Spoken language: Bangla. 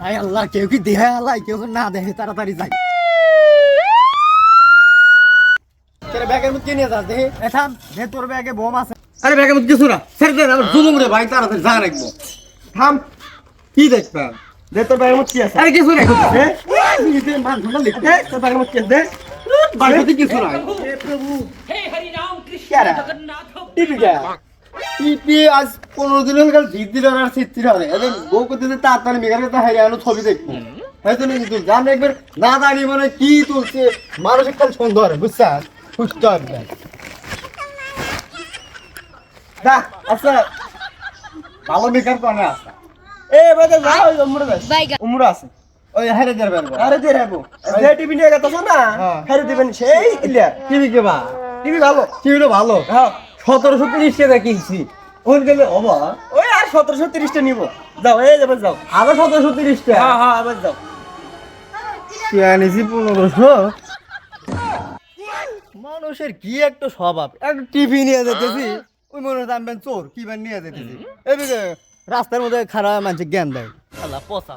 হায় আল্লাহ, কেউ কি দেহে আল্লাহ, কেউ না দেখে তাড়াতাড়ি যাই। তোর ব্যাগের মধ্যে নিয়ে যাস দেখে, থাম দে, তোর ব্যাগে বোম আছে। আরে ব্যাগের মধ্যে কিছু না, ছেড়ে দে, আমার জুলুম রে ভাই, তাড়াতাড়ি যা রাখবো। থাম, কি দেখবেন? দে তোর ব্যাগের মধ্যে কি আছে। আরে কিছু নাই, দে, দে, মান ধরে লিখ, দে তোর ব্যাগের মধ্যে কি আছে, দে। বাড়িতে কিছু নাই। হে প্রভু, हे हरि राम कृष्ण क्या रहा? जगन्नाथ টিপি যা। টিপি আজ 15 দিন হল, জিদ দিল আর সিদ্ধি হবে। এখন বউ করতে তাড়াতাড়ি মেঘার কাছে হাইরে আনো ছবি দেখবো। হয়তো না কিন্তু জান একবার না দাঁড়িয়ে মানে কি তুলছে, মানসিক খালি সন্দেহ হয়, বুঝছেন? সুস্থ হবে। যা, আচ্ছা ভালো মেঘার পানে আছে। এ বেটা যা, ওই উমরে যা। উমরে আছে। ওই হাইরে দেড় বেরবো। আরে দে রাখবো। যে টিভি নিয়ে গেছস না, হ্যাঁ। হেরে দিবেন সেই ক্লিয়ার। টিভি কে বা? টিভি ভালো। টিভিটা ভালো। হ্যাঁ, 1730 টাকা কিনছি। ওই গেলে অবা ওই আর 1730টা নিব। যাও, এই যাবে যাও। আরো 1730 টাকা। হ্যাঁ হ্যাঁ, আবার যাও। নিয়েছি 1500। মানুষের কি একটা স্বভাব, একটা টিভি নিয়ে যেতেছি, ওই মনে হয় জানবেন চোর কি নিয়ে যেতেছি, এদিকে রাস্তার মধ্যে খারাপ মানুষের জ্ঞান দেয়। আল্লাহ পচা।